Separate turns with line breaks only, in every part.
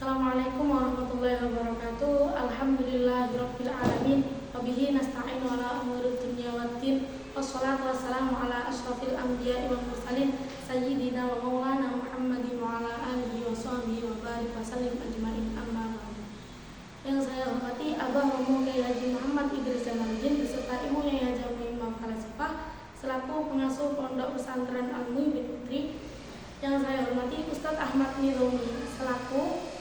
Assalamualaikum warahmatullahi wabarakatuh. Alhamdulillahirabbil alamin. Wabihi nasta'inu ala umuri dunya waddin. Wassalatu wassalamu ala asyrafil anbiya'i wal mursalin sayyidina wa maulana Muhammadin wa ala alihi wa sahbihi wa barik wa sallim ajmain, amma ba'du. Yang saya hormati Abah Romo Kyai Haji Muhammad Idris Jamaluddin beserta Ibu Nyai Haja Muimmah Falasifah selaku pengasuh Pondok Pesantren Al-Mu'i bin Putri. Yang saya hormati Ustadz Ahmad Nirumi selaku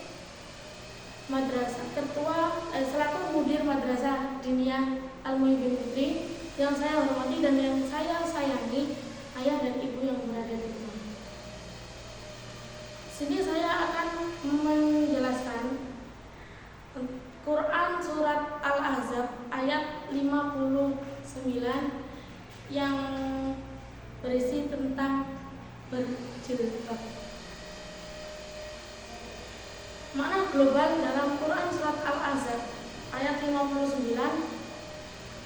selaku mudir Madrasah Diniyah Al-Mu'i bin Putri. Yang saya hormati dan yang saya sayangi ayah dan ibu yang berada di rumah. Sini saya akan menjelaskan Quran surat Al-Ahzab ayat 59 yang berisi tentang berjilbab. Makna global dalam Quran surat Al-Ahzab ayat 59,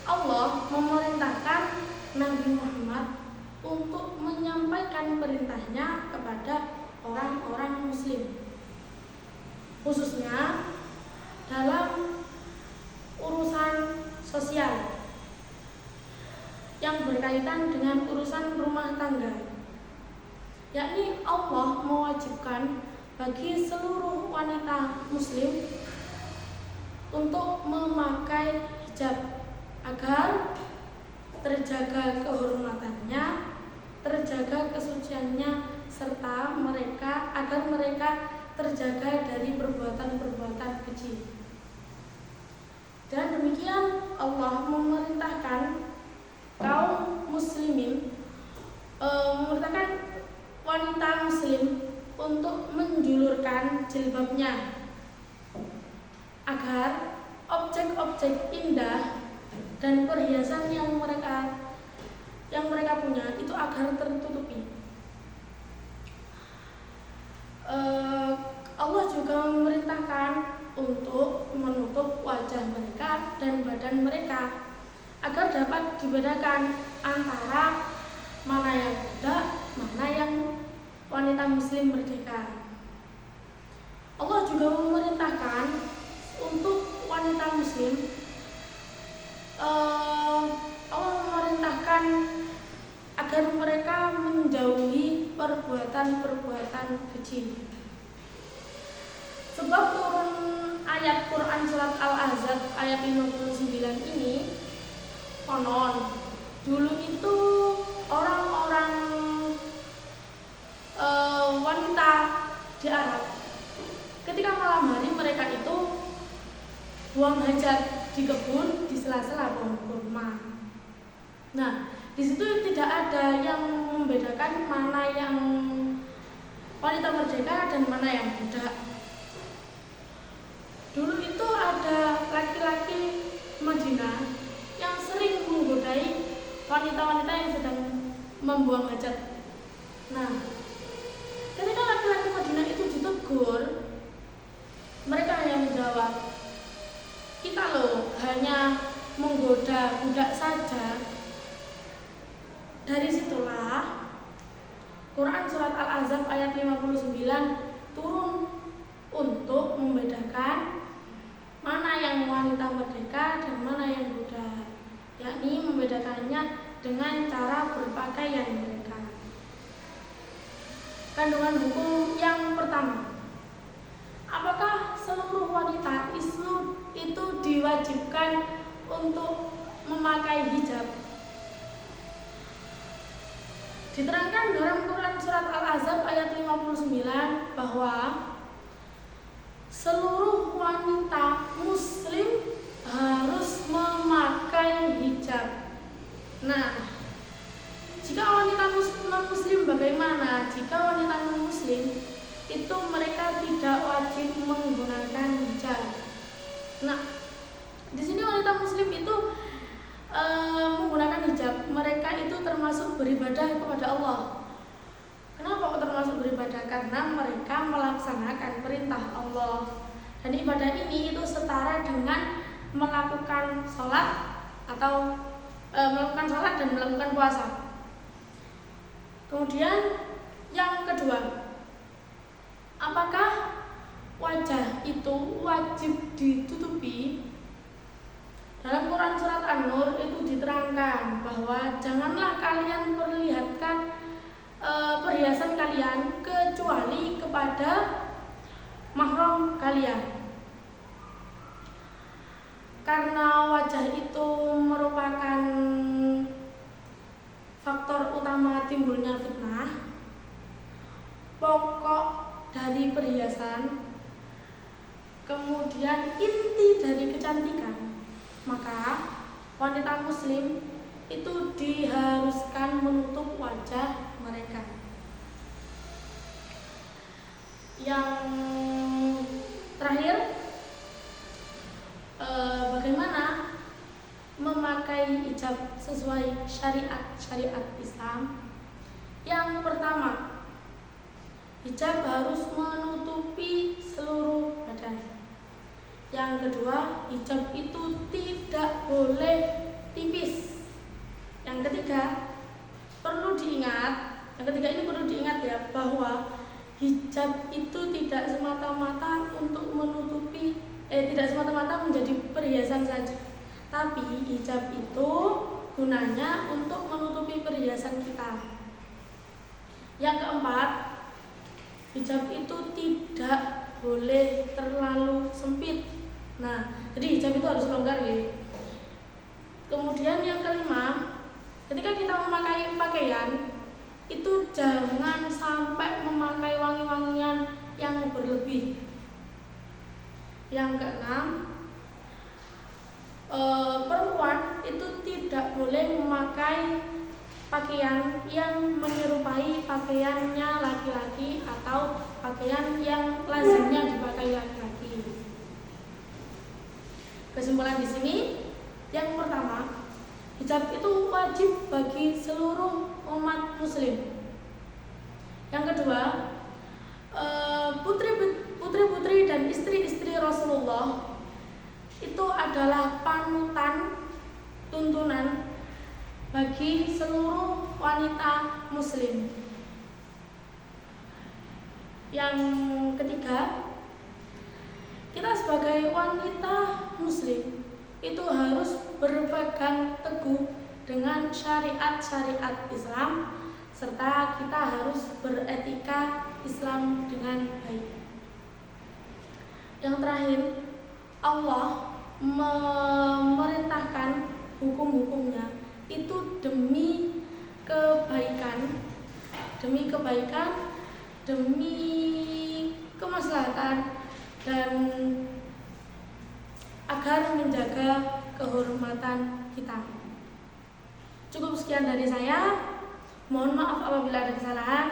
Allah memerintahkan Nabi Muhammad untuk menyampaikan perintahnya kepada orang-orang muslim, khususnya dalam urusan sosial yang berkaitan dengan urusan rumah tangga, yakni Allah mewajibkan bagi seluruh wanita muslim untuk memakai hijab agar terjaga kehormatannya, terjaga kesuciannya, serta agar mereka terjaga dari perbuatan-perbuatan keji. Dan demikian Allah memerintahkan kaum muslimin, memerintahkan wanita muslim untuk menjulurkan jilbabnya agar objek-objek indah dan perhiasan yang mereka punya itu agar tertutupi. Allah juga memerintahkan untuk menutup wajah mereka dan badan mereka agar dapat dibedakan antara mana yang budak, mana yang wanita muslim merdeka. Allah juga memerintahkan untuk wanita muslim, Allah memerintahkan agar mereka menjauhi perbuatan-perbuatan keji. Sebab turun ayat Quran surat Al-Ahzab ayat 59 ini, konon dulu itu orang-orang wanita di Arab ketika malam hari mereka itu buang hajat di kebun, di sela-sela pohon kurma. Nah, di situ tidak ada yang membedakan mana yang wanita merdeka dan mana yang budak. Dulu itu ada laki-laki Madinah yang sering menggodai wanita-wanita yang sedang membuang hajat. Nah, ketika laki-laki Madinah itu ditegur, mereka hanya menjawab, "Kita loh hanya menggoda budak saja." Dari situlah Quran surat Al-Ahzab ayat 59 turun untuk membedakan mana yang wanita merdeka dan mana yang budak, yakni membedakannya dengan cara berpakaian mereka. Kandungan hukum yang pertama, apakah seluruh wanita Islam itu diwajibkan untuk memakai hijab? Diterangkan dalam Quran surat Al-Ahzab ayat 59 bahwa seluruh wanita muslim harus memakai hijab. Nah, jika wanita non-muslim bagaimana? Jika wanita non-muslim itu mereka tidak wajib menggunakan hijab. Nah, di sini wanita muslim itu menggunakan hijab. Mereka itu termasuk beribadah kepada Allah. Kenapa kok termasuk beribadah? Karena mereka melaksanakan perintah Allah. Dan ibadah ini itu setara dengan melakukan sholat atau melakukan sholat dan melakukan puasa. Kemudian yang kedua, apakah wajah itu wajib ditutupi, dalam Quran surat An-Nur itu diterangkan bahwa janganlah kalian perlihatkan perhiasan kalian kecuali kepada mahram kalian. Karena wajah itu merupakan faktor utama timbulnya fitnah, pokok dari perhiasan, kemudian inti dari kecantikan, maka wanita muslim itu diharuskan menutup wajah mereka. Yang terakhir, bagaimana memakai hijab sesuai syariat Islam. Yang pertama, hijab harus menutupi seluruh badan. Yang kedua, hijab itu tidak boleh tipis. Yang ketiga, yang ketiga ini perlu diingat ya, bahwa hijab itu tidak semata-mata menjadi perhiasan saja. Tapi hijab itu gunanya untuk menutupi perhiasan kita. Yang keempat, hijab itu tidak boleh terlalu sempit. Nah, jadi hijab itu harus longgar ya. Kemudian yang kelima, ketika kita memakai pakaian itu jangan sampai memakai wangi-wangian yang berlebih. Yang keenam, perempuan itu tidak boleh memakai pakaian yang menyerupai pakaiannya laki-laki atau pakaian yang lazimnya dipakai laki-laki. Kesimpulan di sini, yang pertama, hijab itu wajib bagi seluruh umat muslim. Yang kedua, putri-putri dan istri-istri Rasulullah itu adalah panutan, tuntunan bagi seluruh wanita muslim. Yang ketiga, kita sebagai wanita muslim itu harus berpegang teguh dengan syariat Islam, serta kita harus beretika Islam dengan baik. Yang terakhir, Allah memerintahkan hukum-hukumnya itu demi kebaikan, demi kemaslahatan, dan agar menjaga kehormatan kita. Cukup sekian dari saya. Mohon maaf apabila ada kesalahan.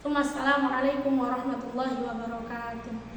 Wassalamualaikum warahmatullahi wabarakatuh.